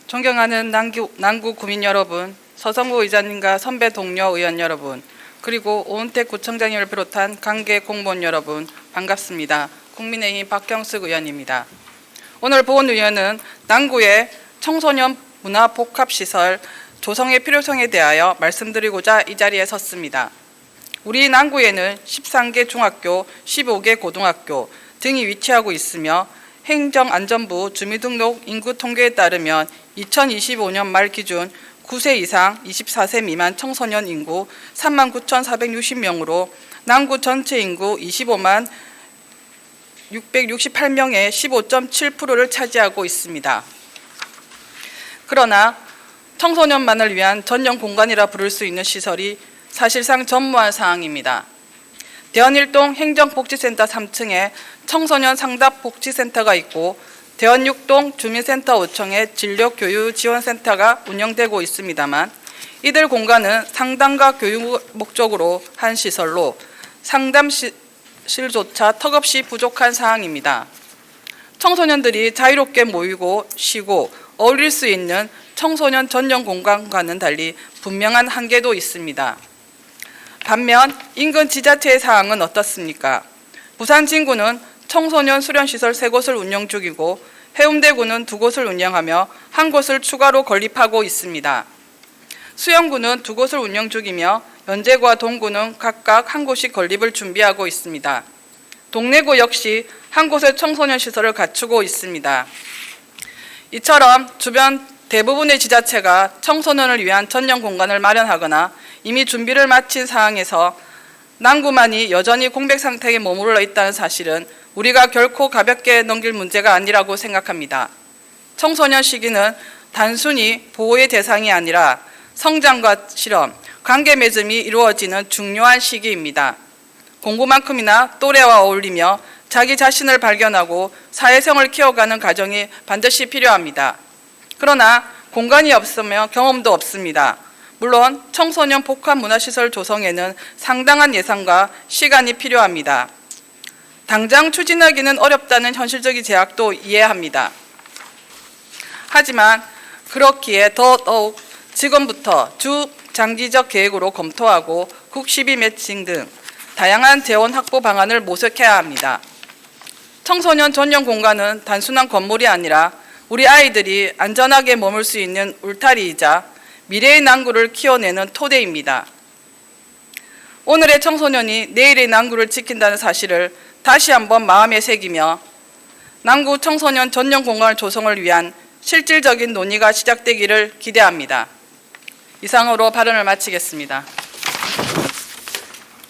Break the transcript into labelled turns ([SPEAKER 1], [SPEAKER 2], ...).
[SPEAKER 1] 존경하는 남구 구민 여러분, 서성구 의장님과 선배 동료 의원 여러분, 그리고 오은택 구청장님을 비롯한 관계 공무원 여러분, 반갑습니다. 국민의힘 박경숙 의원입니다. 오늘 보훈의원은 남구의 청소년 문화복합시설 조성의 필요성에 대하여 말씀드리고자 이 자리에 섰습니다. 우리 남구에는 13개 중학교, 15개 고등학교 등이 위치하고 있으며 행정안전부 주민등록 인구 통계에 따르면 2025년 말 기준 9세 이상 24세 미만 청소년 인구 39,460명으로 남구 전체 인구 25만 668명의 15.7%를 차지하고 있습니다. 그러나 청소년만을 위한 전용 공간이라 부를 수 있는 시설이 사실상 전무한 상황입니다. 대원 1동 행정복지센터 3층에 청소년 상담복지센터가 있고 대원 6동 주민센터 5층에 진료교육지원센터가 운영되고 있습니다만 이들 공간은 상담과 교육 목적으로 한 시설로 상담실조차 턱없이 부족한 상황입니다. 청소년들이 자유롭게 모이고 쉬고 어울릴 수 있는 청소년 전용 공간과는 달리 분명한 한계도 있습니다. 반면 인근 지자체의 상황은 어떻습니까? 부산 진구는 청소년 수련시설 3곳을 운영 중이고 해운대구는 2곳을 운영하며 1곳을 추가로 건립하고 있습니다. 수영구는 2곳을 운영 중이며 연제구와 동구는 각각 1곳씩 건립을 준비하고 있습니다. 동래구 역시 1곳의 청소년 시설을 갖추고 있습니다. 이처럼 주변 대부분의 지자체가 청소년을 위한 전용 공간을 마련하거나 이미 준비를 마친 상황에서 남구만이 여전히 공백 상태에 머물러 있다는 사실은 우리가 결코 가볍게 넘길 문제가 아니라고 생각합니다. 청소년 시기는 단순히 보호의 대상이 아니라 성장과 실험, 관계 맺음이 이루어지는 중요한 시기입니다. 공부만큼이나 또래와 어울리며 자기 자신을 발견하고 사회성을 키워가는 과정이 반드시 필요합니다. 그러나 공간이 없으면 경험도 없습니다. 물론 청소년 복합문화시설 조성에는 상당한 예산과 시간이 필요합니다. 당장 추진하기는 어렵다는 현실적인 제약도 이해합니다. 하지만 그렇기에 더욱 지금부터 중장기적 계획으로 검토하고 국시비 매칭 등 다양한 재원 확보 방안을 모색해야 합니다. 청소년 전용 공간은 단순한 건물이 아니라 우리 아이들이 안전하게 머물 수 있는 울타리이자 미래의 남구를 키워내는 토대입니다. 오늘의 청소년이 내일의 남구를 지킨다는 사실을 다시 한번 마음에 새기며 남구 청소년 전용 공간 조성을 위한 실질적인 논의가 시작되기를 기대합니다. 이상으로 발언을 마치겠습니다.